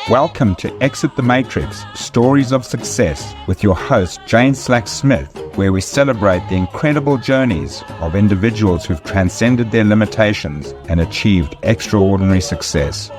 Welcome to Exit the Matrix, Stories of Success, with your host, Jane Slack-Smith, where we celebrate the incredible journeys of individuals who've transcended their limitations and achieved extraordinary success.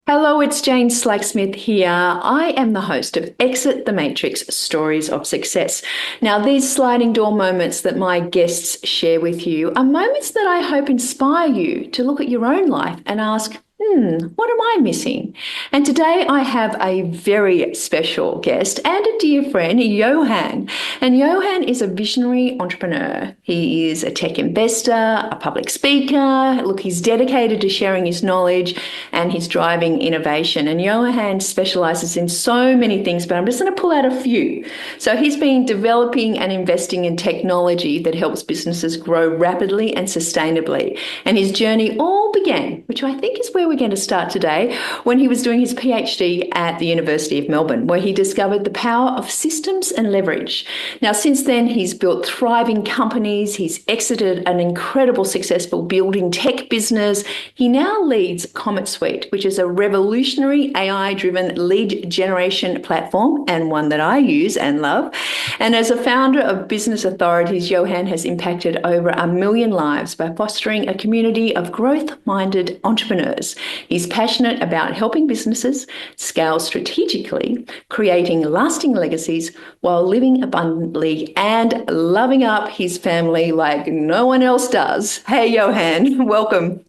Hello, it's Jane Slack-Smith here. I am the host of Exit the Matrix, Stories of Success. Now, these sliding door moments that my guests share with you are moments that I hope inspire you to look at your own life and ask, what am I missing? And today I have a very special guest and a dear friend, Johann. And Johann is a visionary entrepreneur. He is a tech investor, a public speaker. Look, he's dedicated to sharing his knowledge and he's driving innovation. And Johann specializes in so many things, but I'm just going to pull out a few. So he's been developing and investing in technology that helps businesses grow rapidly and sustainably. And his journey all began, which I think is where we're going to start today, when he was doing his PhD at the University of Melbourne, where he discovered the power of systems and leverage. Now, since then, he's built thriving companies. He's exited an incredible, successful building tech business. He now leads Comet Suite, which is a revolutionary AI-driven lead generation platform, and one that I use and love. And as a founder of Business Authorities, Johann has impacted over 1 million lives by fostering a community of growth-minded entrepreneurs. He's passionate about helping businesses scale strategically, creating lasting legacies while living abundantly and loving up his family like no one else does. Hey, Johann, welcome.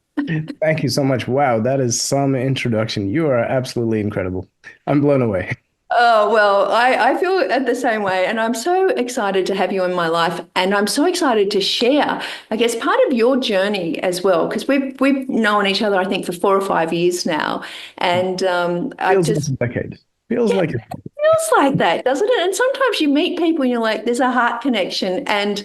Thank you so much. Wow, that is some introduction. You are absolutely incredible. I'm blown away. Oh, well, I feel the same way. And I'm so excited to have you in my life. And I'm so excited to share, I guess, part of your journey as well, because we've known each other, I think, for 4 or 5 years now. And Feels like a decade. Feels like it. Feels like that, doesn't it? And sometimes you meet people and you're like, there's a heart connection. And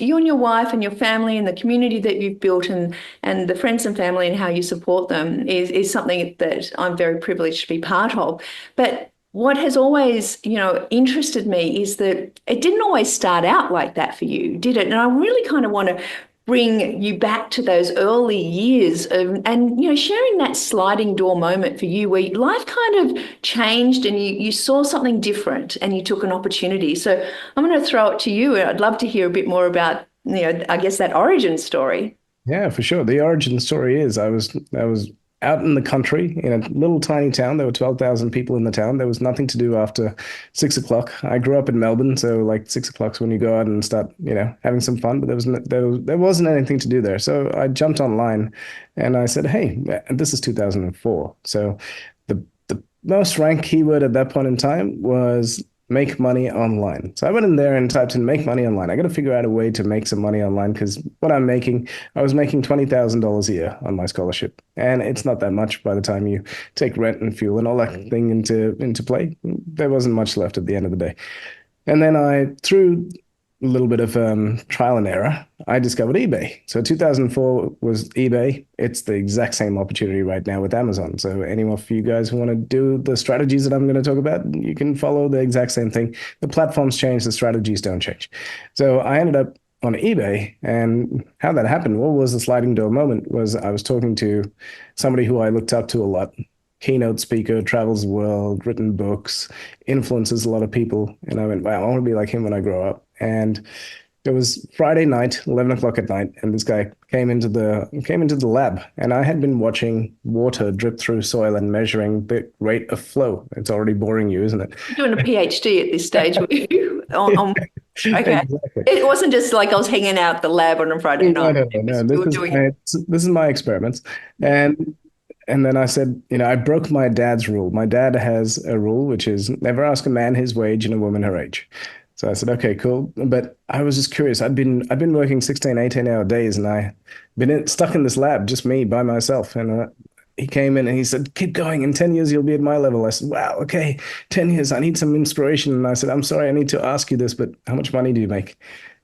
you and your wife and your family and the community that you've built and the friends and family and how you support them is something that I'm very privileged to be part of. But what has always, interested me is that it didn't always start out like that for you, did it? And I really kind of want to bring you back to those early years and sharing that sliding door moment for you where life kind of changed and you saw something different and you took an opportunity. So I'm going to throw it to you. I'd love to hear a bit more about, I guess that origin story. Yeah, for sure. The origin story is I was out in the country in a little tiny town. There were 12,000 people in the town. There was nothing to do after 6 o'clock. I grew up in Melbourne, so like 6 o'clock's when you go out and start, having some fun. But there wasn't anything to do there. So I jumped online, and I said, "Hey, this is 2004." So the most ranked keyword at that point in time was make money online. So I went in there and typed in make money online. I got to figure out a way to make some money online because I was making $20,000 a year on my scholarship. And it's not that much by the time you take rent and fuel and all that thing into play. There wasn't much left at the end of the day. And then through a little bit of trial and error, I discovered eBay. So 2004 was eBay. It's the exact same opportunity right now with Amazon. So anyone of you guys who want to do the strategies that I'm going to talk about, you can follow the exact same thing. The platforms change, the strategies don't change. So I ended up on eBay, and how that happened, what was the sliding door moment was I was talking to somebody who I looked up to a lot. Keynote speaker, travels the world, written books, influences a lot of people. And I went, wow, I want to be like him when I grow up. And it was Friday night, 11 o'clock at night, and this guy came into the lab, and I had been watching water drip through soil and measuring the rate of flow. It's already boring you, isn't it? You're doing a PhD at this stage. Okay. Exactly. It wasn't just like I was hanging out at the lab on a Friday night. No. This is my experiments. And then I said, I broke my dad's rule. My dad has a rule, which is never ask a man his wage and a woman her age. So I said, okay, cool. But I was just curious. I'd been working 16, 18-hour days, and I been stuck in this lab, just me by myself. And he came in and he said, keep going. In 10 years, you'll be at my level. I said, wow, okay, 10 years. I need some inspiration. And I said, I'm sorry, I need to ask you this, but how much money do you make?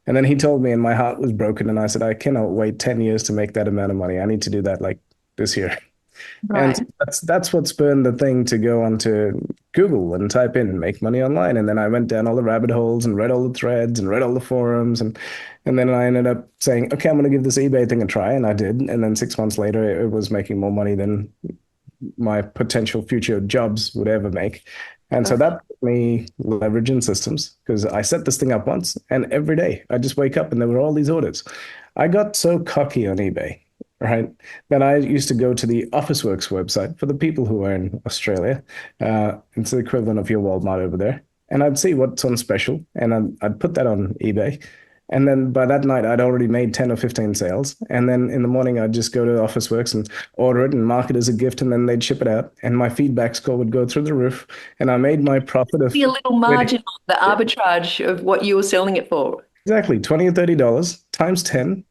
And then he told me, and my heart was broken. And I said, I cannot wait 10 years to make that amount of money. I need to do that like this year. And Right. that's what spurned the thing to go onto Google and type in make money online. And then I went down all the rabbit holes and read all the threads and read all the forums and then I ended up saying, okay, I'm going to give this eBay thing a try, and I did. And then 6 months later, it was making more money than my potential future jobs would ever make. And so that put me leveraging systems because I set this thing up once and every day I just wake up and there were all these orders. I got so cocky on eBay, right? That I used to go to the Officeworks website for the people who are in Australia. It's the equivalent of your Walmart over there. And I'd see what's on special and I'd put that on eBay. And then by that night, I'd already made 10 or 15 sales. And then in the morning, I'd just go to Officeworks and order it and mark it as a gift. And then they'd ship it out. And my feedback score would go through the roof. And I made my profit of Be a little margin on the arbitrage of what you were selling it for. exactly 20 or $30 times 10,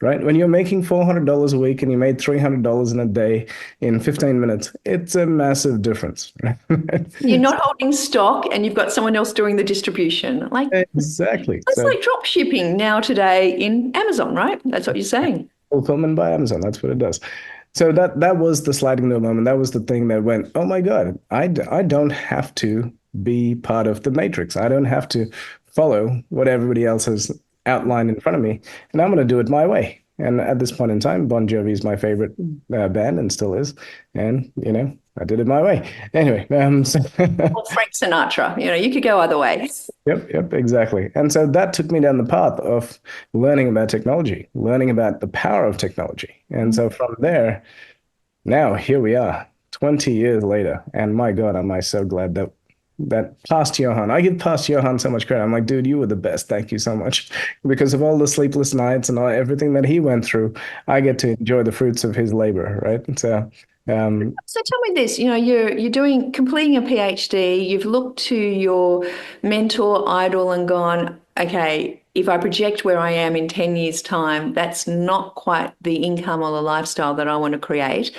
right? When you're making $400 a week and you made $300 in a day in 15 minutes, it's a massive difference, right? You're not holding stock and you've got someone else doing the distribution. Like Exactly. it's So like drop shipping now today in Amazon, right? That's what you're saying. fulfillment by Amazon, that's what it does. So that was the sliding door moment. That was the thing that went, oh my God, I don't have to be part of the matrix. I don't have to follow what everybody else has outlined in front of me, and I'm going to do it my way. And at this point in time, Bon Jovi is my favorite band and still is. And, I did it my way. Anyway, Or Frank Sinatra. You could go either way. yep, exactly. And so that took me down the path of learning about technology, learning about the power of technology. And so from there, now here we are, 20 years later. And my God, am I so glad that past Johann, I give past Johann so much credit. I'm like, dude, you were the best. Thank you so much. Because of all the sleepless nights and everything that he went through, I get to enjoy the fruits of his labor, right? And so So tell me this, you're doing completing a PhD, you've looked to your mentor, idol, and gone, okay, if I project where I am in 10 years' time, that's not quite the income or the lifestyle that I want to create.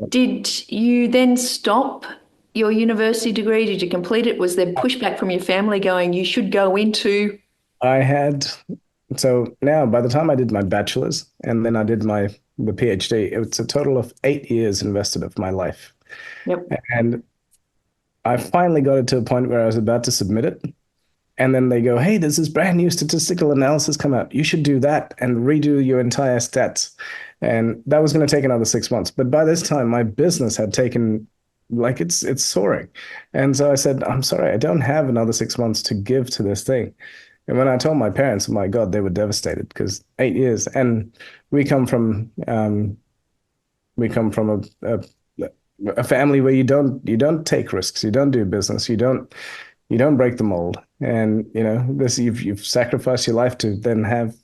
Did you then stop your university degree? Did you complete it? Was there pushback from your family going, you should go into? I had so now by the time I did my bachelor's and then I did the PhD, it's a total of 8 years invested of my life. Yep. And I finally got it to a point where I was about to submit it. And then they go, hey, there's this brand new statistical analysis come out. You should do that and redo your entire stats. And that was going to take another 6 months. But by this time, my business had taken like it's soaring. And so I said, I'm sorry, I don't have another 6 months to give to this thing. And when I told my parents, oh my God, they were devastated because 8 years. And we come from a family where you don't take risks, you don't do business, you don't break the mold, and this you've sacrificed your life to then have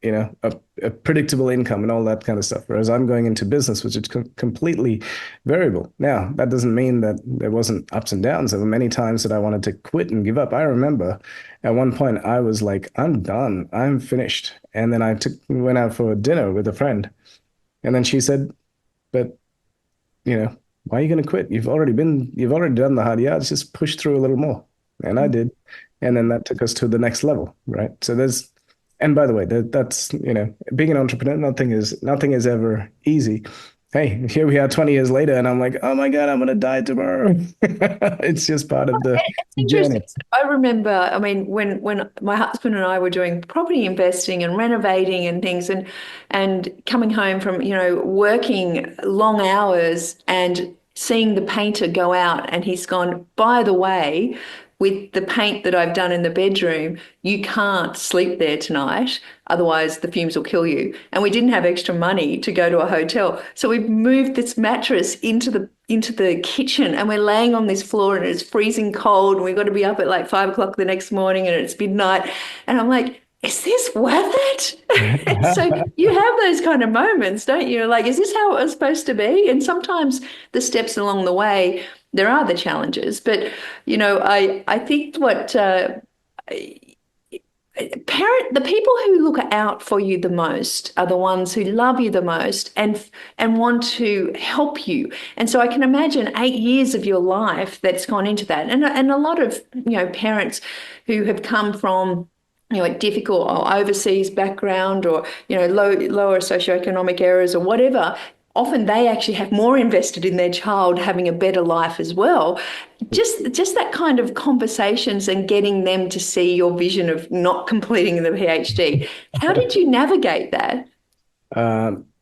a predictable income and all that kind of stuff. Whereas I'm going into business, which is completely variable. Now, that doesn't mean that there wasn't ups and downs. There were many times that I wanted to quit and give up. I remember at one point I was like, I'm done, I'm finished. And then went out for dinner with a friend. And then she said, but, why are you going to quit? You've already done the hard yards, just push through a little more. And I did. And then that took us to the next level, right? So and by the way, that's, being an entrepreneur, nothing is ever easy. Hey, here we are 20 years later, and I'm like, oh my God, I'm going to die tomorrow. It's just part of the It's interesting. journey. I remember, I mean, when my husband and I were doing property investing and renovating and things, and coming home from, working long hours and seeing the painter go out, and he's gone, by the way, with the paint that I've done in the bedroom, you can't sleep there tonight. Otherwise, the fumes will kill you. And we didn't have extra money to go to a hotel. So we've moved this mattress into the kitchen, and we're laying on this floor, and it's freezing cold. And we've got to be up at like 5 o'clock the next morning, and it's midnight. And I'm like, is this worth it? And so you have those kind of moments, don't you? Like, is this how it was supposed to be? And sometimes the steps along the way, there are the challenges. But, I think the people who look out for you the most are the ones who love you the most and want to help you. And so I can imagine 8 years of your life that's gone into that. And a lot of, parents who have come from a difficult or overseas background or, lower socioeconomic areas or whatever, often they actually have more invested in their child having a better life as well. Just that kind of conversations and getting them to see your vision of not completing the PhD. How did you navigate that?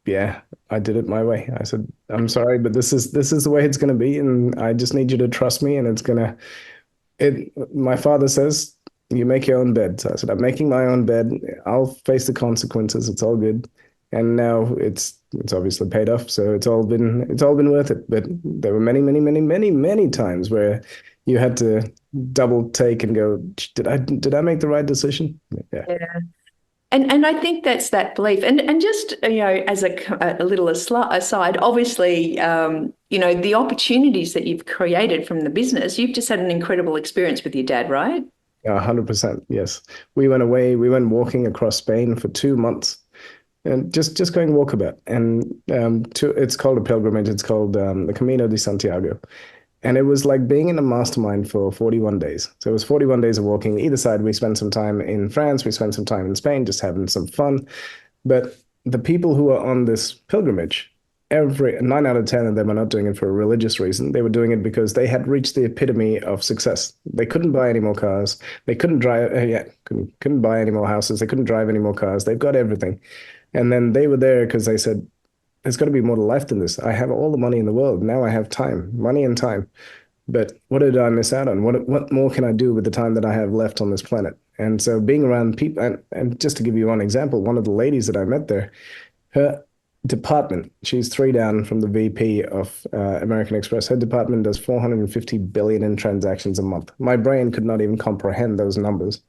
Yeah, I did it my way. I said, I'm sorry, but this is the way it's going to be, and I just need you to trust me, and it's gonna. It. My father says, you make your own bed. So I said, I'm making my own bed. I'll face the consequences. It's all good. And now it's obviously paid off. So it's all been worth it. But there were many, many, many, many, many times where you had to double take and go, did I make the right decision? Yeah. And I think that's that belief. And just, as a little aside, obviously, the opportunities that you've created from the business, you've just had an incredible experience with your dad, right? Yeah, 100%. Yes. We went away, we went walking across Spain for 2 months and just going walkabout. And it's called a pilgrimage. It's called the Camino de Santiago. And it was like being in a mastermind for 41 days. So it was 41 days of walking. Either side, we spent some time in France, we spent some time in Spain, just having some fun. But the people who are on this pilgrimage, every 9 out of 10 of them are not doing it for a religious reason. They were doing it because they had reached the epitome of success. They couldn't buy any more cars. They couldn't drive, couldn't buy any more houses. They couldn't drive any more cars. They've got everything. And then they were there because they said, there's got to be more to life than this. I have all the money in the world. Now I have time, money and time. But what did I miss out on? What more can I do with the time that I have left on this planet? And so being around people, and just to give you one example, one of the ladies that I met there, her department, she's three down from the VP of American Express. Her department does 450 billion in transactions a month. My brain could not even comprehend those numbers.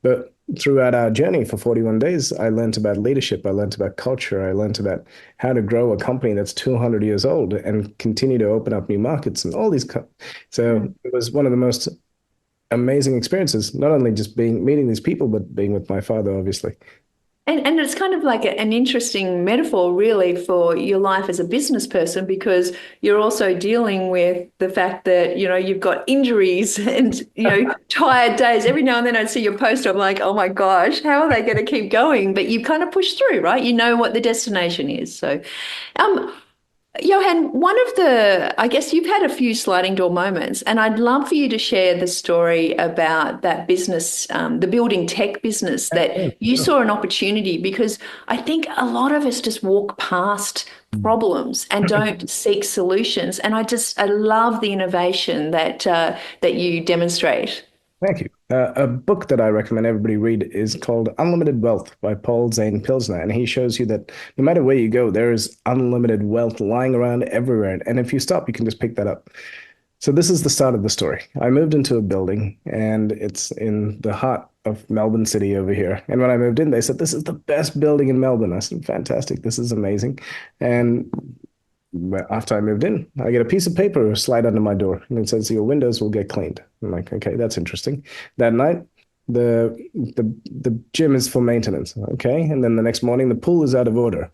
But throughout our journey for 41 days, I learned about leadership. I learned about culture. I learned about how to grow a company that's 200 years old and continue to open up new markets and all these. So it was one of the most amazing experiences, not only just meeting these people, but being with my father, obviously. And it's kind of like an interesting metaphor, really, for your life as a business person, because you're also dealing with the fact that, you've got injuries and, tired days. Every now and then I'd see your post, I'm like, oh my gosh, how are they going to keep going? But you kind of push through, right? You know what the destination is. So, um, Johann, I guess you've had a few sliding door moments, and I'd love for you to share the story about that business, the building tech business Yeah, that you sure. saw an opportunity, because I think a lot of us just walk past problems and don't seek solutions. And I love the innovation that you demonstrate. Thank you. A book that I recommend everybody read is called Unlimited Wealth by Paul Zane Pilsner. And he shows you that no matter where you go, there is unlimited wealth lying around everywhere. And if you stop, you can just pick that up. So this is the start of the story. I moved into a building and it's in the heart of Melbourne City over here. And when I moved in, they said, this is the best building in Melbourne. I said, fantastic. This is amazing. And after I moved in, I get a piece of paper slide under my door, and it says your windows will get cleaned. I'm like, okay, that's interesting. That night, the gym is for maintenance. Okay, and then the next morning, the pool is out of order.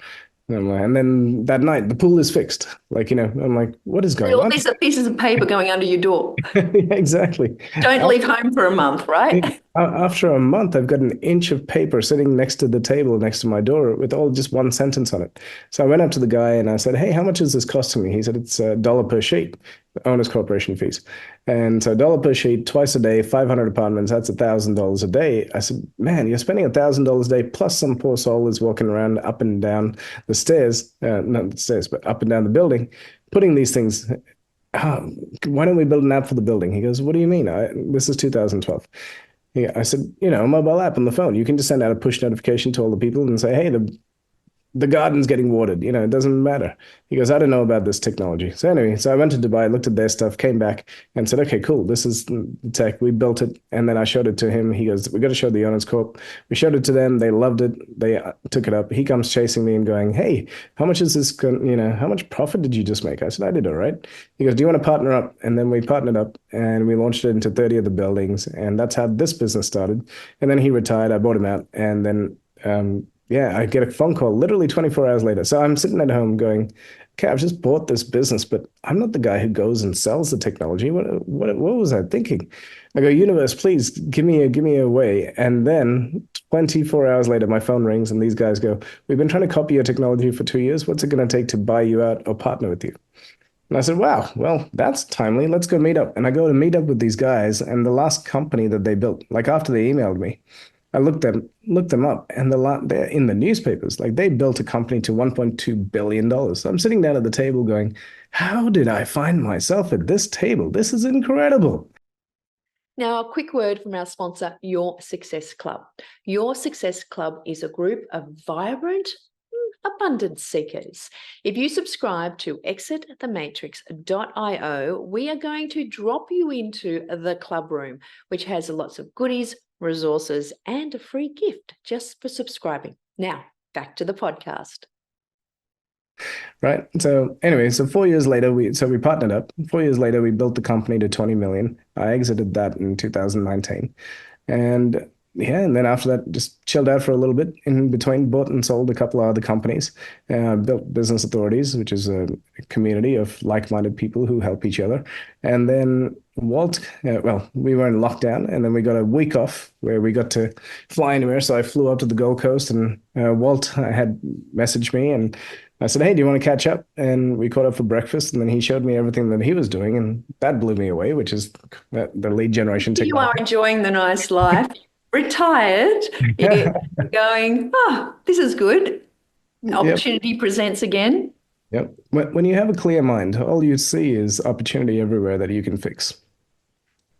And then that night, the pool is fixed. I'm like, what is going All on? these are pieces of paper going under your door. Yeah, exactly. Don't leave home for a month, right? After a month, I've got an inch of paper sitting next to the table next to my door with all just one sentence on it. So I went up to the guy and I said, hey, how much is this costing me? He said, it's $1 per sheet, owner's corporation fees. And so $1 per sheet, twice a day, 500 apartments, that's $1,000 a day. I said, man, you're spending $1,000 a day, plus some poor soul is walking around up and down the stairs, not the stairs, but up and down the building, putting these things. Why don't we build an app for the building? He goes, what do you mean? This is 2012. Yeah, I said, a mobile app on the phone. You can just send out a push notification to all the people and say, hey, the garden's getting watered. It doesn't matter. He goes, I don't know about this technology. So anyway, I went to Dubai, looked at their stuff, came back and said, okay, cool. This is the tech. We built it. And then I showed it to him. He goes, we got to show the owners corp. We showed it to them. They loved it. They took it up. He comes chasing me and going, hey, how much is this? How much profit did you just make? I said, I did all right. He goes, do you want to partner up? And then we partnered up and we launched it into 30 of the buildings. And that's how this business started. And then he retired. I bought him out. And then, yeah, I get a phone call literally 24 hours later. So I'm sitting at home going, okay, I've just bought this business, but I'm not the guy who goes and sells the technology. What was I thinking? I go, universe, please give me a way. And then 24 hours later, my phone rings and these guys go, "We've been trying to copy your technology for 2 years. What's it going to take to buy you out or partner with you?" And I said, "Wow, well, that's timely. Let's go meet up." And I go to meet up with these guys, and the last company that they built, like after they emailed me, I looked them up, and they're in the newspapers. Like they built a company to $1.2 billion. So I'm sitting down at the table going, "How did I find myself at this table? This is incredible." Now, a quick word from our sponsor, Your Success Club. Your Success Club is a group of vibrant, abundance seekers. If you subscribe to exitthematrix.io, we are going to drop you into the club room, which has lots of goodies, resources, and a free gift just for subscribing. Now, back to the podcast. Right. So anyway, so 4 years later, we partnered up. 4 years later, we built the company to 20 million. I exited that in 2019. And yeah, and then after that, just chilled out for a little bit in between, bought and sold a couple of other companies, built Business Authorities, which is a community of like-minded people who help each other. And then Walt, well, we were in lockdown, and then we got a week off where we got to fly anywhere. So I flew up to the Gold Coast, and Walt had messaged me, and I said, "Hey, do you want to catch up?" And we caught up for breakfast, and then he showed me everything that he was doing, and that blew me away, which is the lead generation You are technology. enjoying the nice life. Retired, you're going, oh, this is good. Yep. Opportunity presents again. Yep. When you have a clear mind, all you see is opportunity everywhere that you can fix.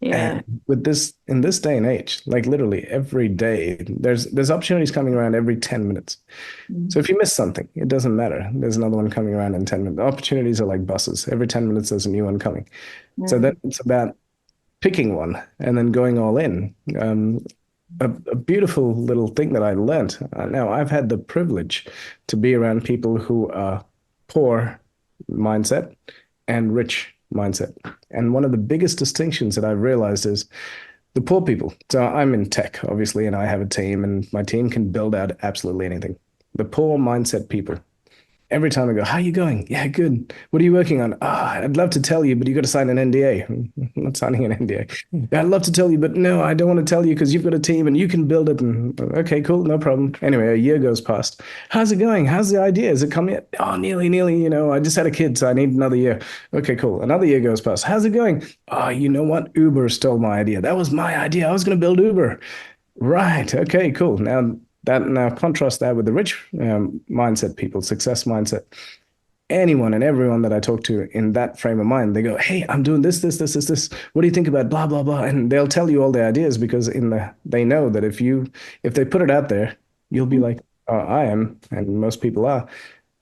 Yeah. And with this, in this day and age, like literally every day, there's opportunities coming around every 10 minutes. So if you miss something, it doesn't matter. There's another one coming around in 10 minutes. Opportunities are like buses. Every 10 minutes, there's a new one coming. So then it's about picking one and then going all in. A beautiful little thing that I learned. Now, I've had the privilege to be around people who are poor mindset and rich mindset. And one of the biggest distinctions that I've realized is the poor people. So I'm in tech, obviously, and I have a team, and my team can build out absolutely anything. The poor mindset people, every time I go, "How are you going?" "Yeah, good." "What are you working on?" I'd love to tell you, but you got to sign an NDA. "I'm not signing an NDA." "I'd love to tell you, but no, I don't want to tell you because you've got a team and you can build it." And okay, cool, no problem. Anyway, a year goes past. "How's it going? How's the idea? Has it come yet?" "Oh, nearly, I just had a kid, so I need another year." "Okay, cool." Another year goes past. "How's it going?" "Oh, you know what? Uber stole my idea. That was my idea. I was going to build Uber." "Right. Okay, cool." Now contrast that with the rich mindset people, success mindset. Anyone and everyone that I talk to in that frame of mind, they go, "Hey, I'm doing this, this, this, this, this. What do you think about blah, blah, blah?" And they'll tell you all their ideas because they know that if they put it out there, you'll be like, "Oh, I am," and most people are.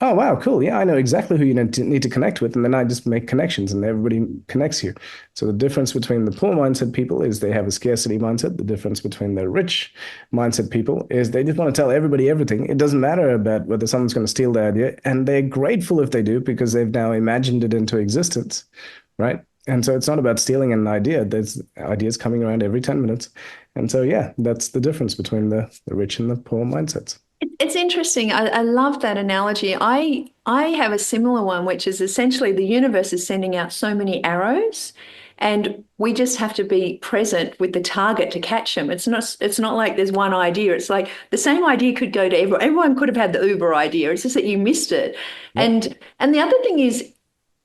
"Oh, wow, cool. Yeah, I know exactly who you need to connect with." And then I just make connections and everybody connects here. So the difference between the poor mindset people is they have a scarcity mindset. The difference between the rich mindset people is they just want to tell everybody everything. It doesn't matter about whether someone's going to steal their idea. And they're grateful if they do because they've now imagined it into existence, right? And so it's not about stealing an idea. There's ideas coming around every 10 minutes. And so, yeah, that's the difference between the rich and the poor mindsets. It's interesting. I love that analogy. I have a similar one, which is essentially the universe is sending out so many arrows, and we just have to be present with the target to catch them. It's not like there's one idea. It's like the same idea could go to everyone. Everyone could have had the Uber idea. It's just that you missed it. Yep. And the other thing is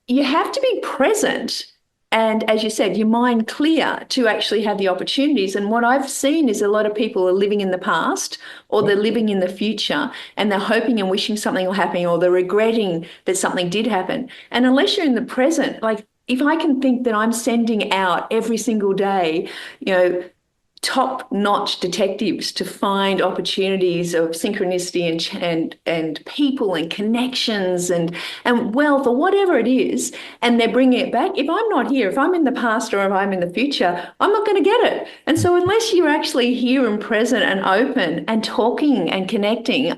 you have to be present. And as you said, your mind clear to actually have the opportunities. And what I've seen is a lot of people are living in the past or they're living in the future and they're hoping and wishing something will happen or they're regretting that something did happen. And unless you're in the present, like if I can think that I'm sending out every single day, top-notch detectives to find opportunities of synchronicity and people and connections and wealth or whatever it is, and they're bringing it back. If I'm not here, if I'm in the past or if I'm in the future, I'm not going to get it. And so unless you're actually here and present and open and talking and connecting,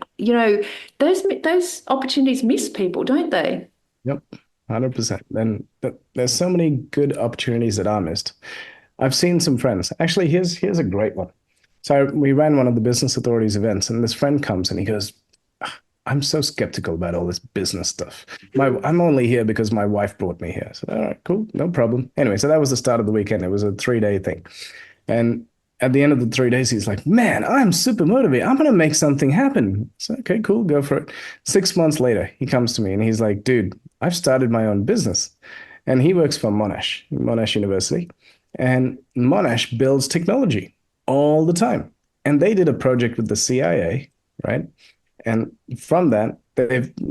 those opportunities miss people, don't they? Yep, 100%. And there's so many good opportunities that are missed. I've seen some friends. Actually, here's a great one. So we ran one of the Business Authorities events, and this friend comes and he goes, "I'm so skeptical about all this business stuff. I'm only here because my wife brought me here." So, all right, cool, no problem. Anyway, so that was the start of the weekend. It was a 3-day thing. And at the end of the 3 days, he's like, man, I'm super motivated. I'm going to make something happen. So, okay, cool, go for it. 6 months later, he comes to me and he's like, dude, I've started my own business. And he works for Monash University. And Monash builds technology all the time. And they did a project with the CIA, right? And from that,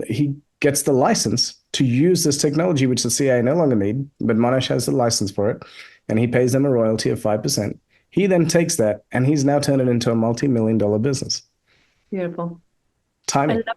he gets the license to use this technology, which the CIA no longer need, but Monash has the license for it. And he pays them a royalty of 5%. He then takes that and he's now turned it into a multi-million-dollar business. Beautiful. I Timing. love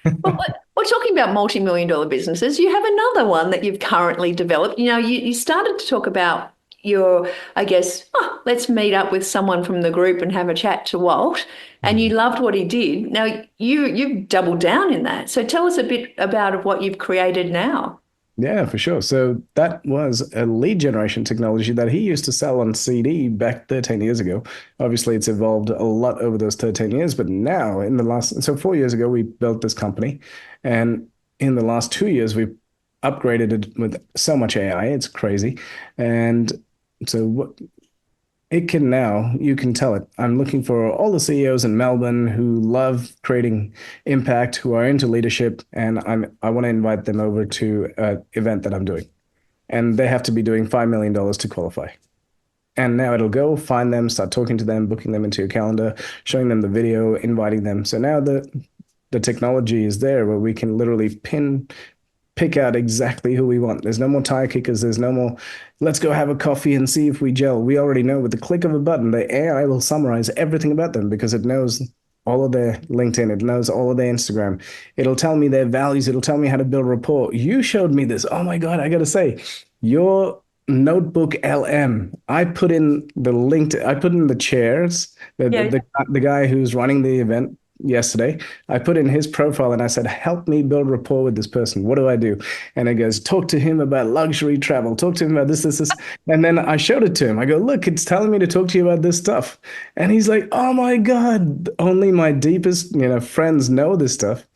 it. Well, we're talking about multi-million dollar businesses. You have another one that you've currently developed. You started to talk about your, I guess, let's meet up with someone from the group and have a chat to Walt. And you loved what he did. Now you've doubled down in that. So tell us a bit about what you've created now. Yeah, for sure. So that was a lead generation technology that he used to sell on CD back 13 years ago. Obviously, it's evolved a lot over those 13 years, but now so 4 years ago, we built this company. And in the last 2 years, we've upgraded it with so much AI. It's crazy. And so what you can tell it. I'm looking for all the CEOs in Melbourne who love creating impact, who are into leadership, and I want to invite them over to an event that I'm doing. And they have to be doing $5 million to qualify. And now it'll go find them, start talking to them, booking them into your calendar, showing them the video, inviting them. So now the technology is there where we can literally pick out exactly who we want. There's no more tire kickers. There's no more, let's go have a coffee and see if we gel. We already know with the click of a button, the AI will summarize everything about them because it knows all of their LinkedIn. It knows all of their Instagram. It'll tell me their values. It'll tell me how to build rapport. You showed me this. Oh my God, I got to say, your notebook LM. I put in the chairs, the guy who's running the event yesterday. I put in his profile and I said, help me build rapport with this person. What do I do? And it goes, talk to him about luxury travel, talk to him about this. And then I showed it to him. I go, look, it's telling me to talk to you about this stuff. And he's like, oh my God, only my deepest, friends know this stuff.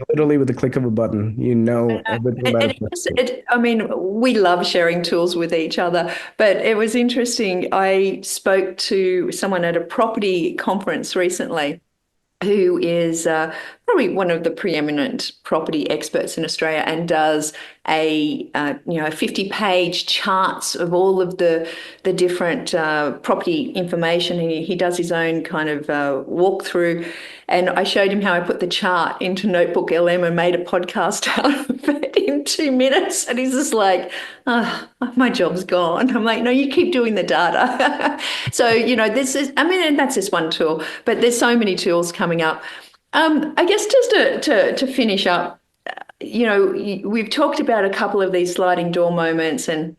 Literally with the click of a button, everything about it. I mean, we love sharing tools with each other, but it was interesting. I spoke to someone at a property conference recently who is probably one of the preeminent property experts in Australia and does a 50-page charts of all of the different property information. He does his own kind of walkthrough. And I showed him how I put the chart into Notebook LM and made a podcast out of it in 2 minutes. And he's just like, my job's gone. I'm like, no, you keep doing the data. So, and that's just one tool, but there's so many tools coming up. I guess just to finish up, we've talked about a couple of these sliding door moments and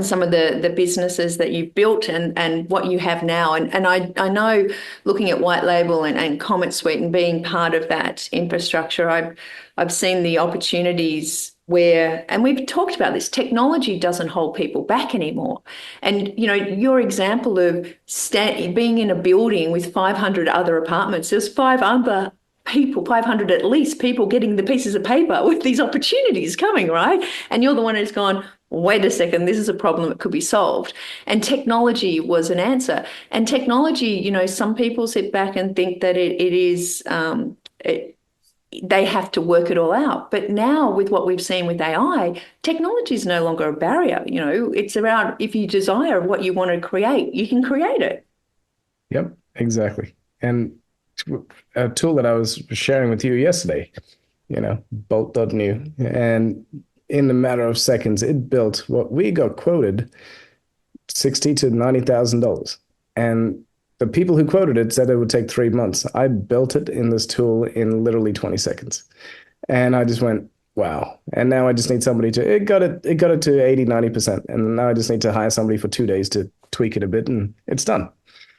some of the businesses that you've built and what you have now. And I know looking at White Label and Comet Suite and being part of that infrastructure, I've seen the opportunities where, and we've talked about this, technology doesn't hold people back anymore. And, your example of being in a building with 500 other apartments, there's 500 at least people getting the pieces of paper with these opportunities coming, right? And you're the one who's gone, wait a second, this is a problem that could be solved. And technology was an answer. And technology, some people sit back and think that they have to work it all out. But now with what we've seen with AI, technology is no longer a barrier. It's around if you desire what you want to create, you can create it. Yep, exactly. And a tool that I was sharing with you yesterday, Bolt.new, and in a matter of seconds, it built what we got quoted $60,000 to $90,000. And the people who quoted it said it would take 3 months. I built it in this tool in literally 20 seconds. And I just went, wow. And now I just need somebody it got it to 80, 90%. And now I just need to hire somebody for 2 days to tweak it a bit and it's done.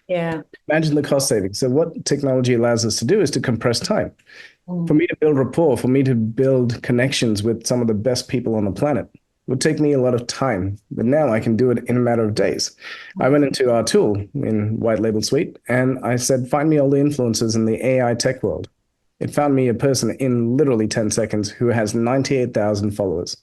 Yeah. Imagine the cost savings. So what technology allows us to do is to compress time. For me to build rapport, for me to build connections with some of the best people on the planet would take me a lot of time. But now I can do it in a matter of days. I went into our tool in White Label Suite and I said, find me all the influencers in the AI tech world. It found me a person in literally 10 seconds who has 98,000 followers.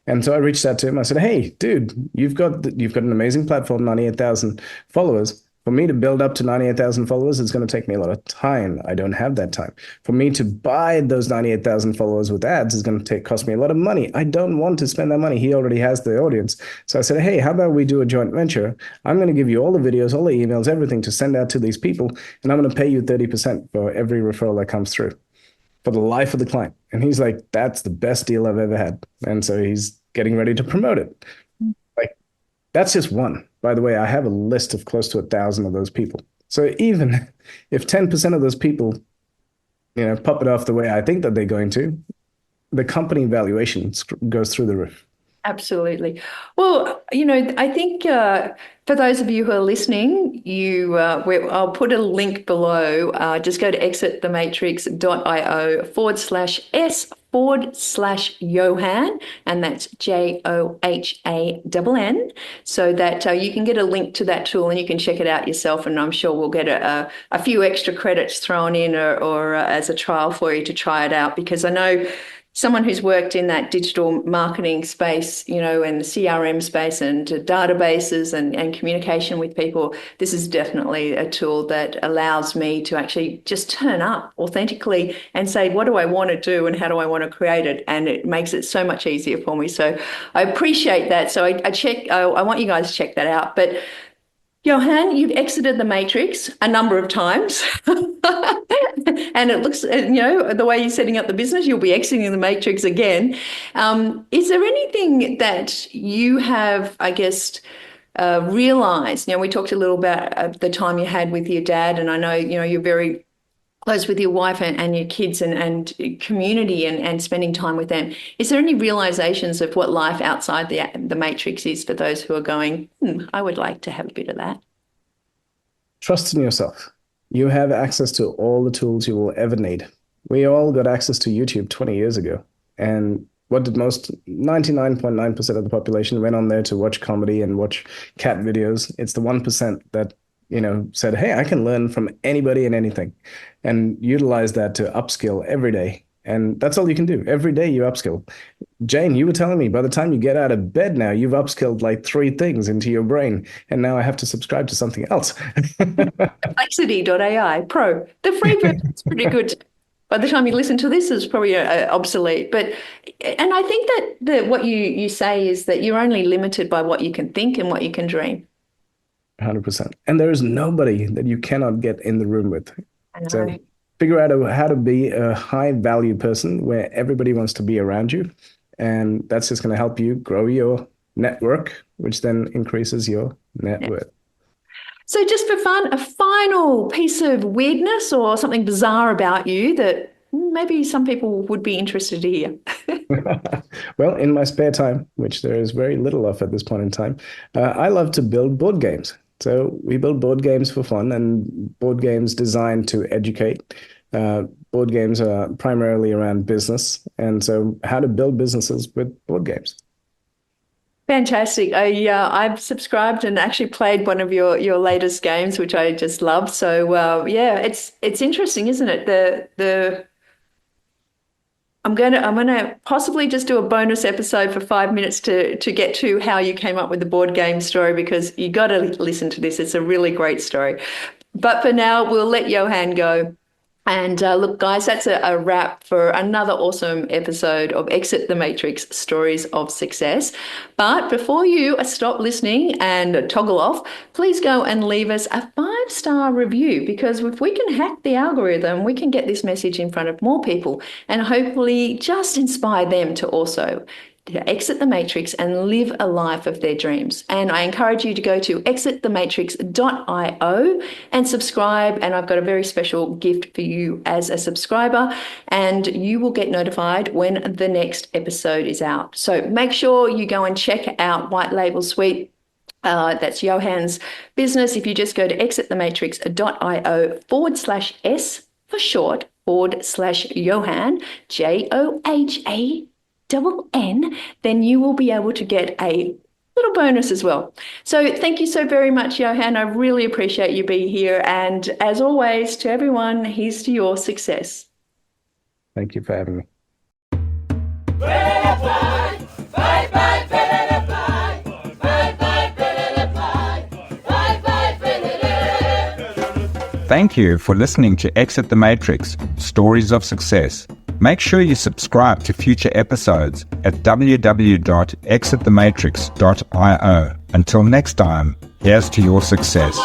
And so I reached out to him. I said, hey, dude, you've got an amazing platform, 98,000 followers. For me to build up to 98,000 followers, it's going to take me a lot of time. I don't have that time. For me to buy those 98,000 followers with ads is going to cost me a lot of money. I don't want to spend that money. He already has the audience. So I said, hey, how about we do a joint venture? I'm going to give you all the videos, all the emails, everything to send out to these people, and I'm going to pay you 30% for every referral that comes through for the life of the client. And he's like, that's the best deal I've ever had. And so he's getting ready to promote it. Like, that's just one. By the way, I have a list of close to 1,000 of those people. So even if 10% of those people, pop it off the way I think that they're going to, the company valuation goes through the roof. Absolutely. Well, I think for those of you who are listening, I'll put a link below. Just go to exitthematrix.io/s/Johann, and that's Johann, so that you can get a link to that tool and you can check it out yourself. And I'm sure we'll get a few extra credits thrown in or as a trial for you to try it out, because I know someone who's worked in that digital marketing space, and the CRM space and databases and communication with people, this is definitely a tool that allows me to actually just turn up authentically and say, what do I want to do and how do I want to create it? And it makes it so much easier for me. So I appreciate that. So I want you guys to check that out. But Johann, you've exited the matrix a number of times. And it looks, the way you're setting up the business, you'll be exiting the matrix again. Is there anything that you have, I guess, realized? We talked a little about the time you had with your dad, and I know, you're very close with your wife and your kids and community and spending time with them. Is there any realizations of what life outside the matrix is for those who are going, I would like to have a bit of that? Trust in yourself. You have access to all the tools you will ever need. We all got access to YouTube 20 years ago. And what did 99.9% of the population went on there to watch comedy and watch cat videos? It's the 1% that said, hey, I can learn from anybody and anything, and utilize that to upskill every day. And that's all you can do. Every day you upskill. Jane, you were telling me by the time you get out of bed now, you've upskilled like 3 things into your brain. And now I have to subscribe to something else. Complexity.ai Pro. The free version is pretty good. By the time you listen to this, it's probably obsolete. And I think that what you say is that you're only limited by what you can think and what you can dream. 100%. And there is nobody that you cannot get in the room with. So figure out how to be a high value person where everybody wants to be around you. And that's just going to help you grow your network, which then increases your net worth. So just for fun, a final piece of weirdness or something bizarre about you that maybe some people would be interested to hear. Well, in my spare time, which there is very little of at this point in time, I love to build board games. So we build board games for fun, and board games designed to educate. Board games are primarily around business, and so how to build businesses with board games. Fantastic. I've subscribed and actually played one of your latest games, which I just love. So it's interesting, isn't it? I'm gonna possibly just do a bonus episode for 5 minutes to get to how you came up with the board game story, because you got to listen to this. It's a really great story. But for now, we'll let Johann go. And look, guys, that's a wrap for another awesome episode of Exit the Matrix Stories of Success. But before you stop listening and toggle off, please go and leave us a 5-star review, because if we can hack the algorithm, we can get this message in front of more people and hopefully just inspire them to also exit the matrix and live a life of their dreams. And I encourage you to go to exitthematrix.io and subscribe. And I've got a very special gift for you as a subscriber, and you will get notified when the next episode is out. So make sure you go and check out White Label Suite. That's Johann's business. If you just go to exitthematrix.io/S for short, /Johann, JOHANN, then you will be able to get a little bonus as well. So thank you so very much, Johann. I really appreciate you being here. And as always, to everyone, here's to your success. Thank you for having me. Thank you for listening to Exit the Matrix, Stories of Success. Make sure you subscribe to future episodes at www.exitthematrix.io. Until next time, here's to your success.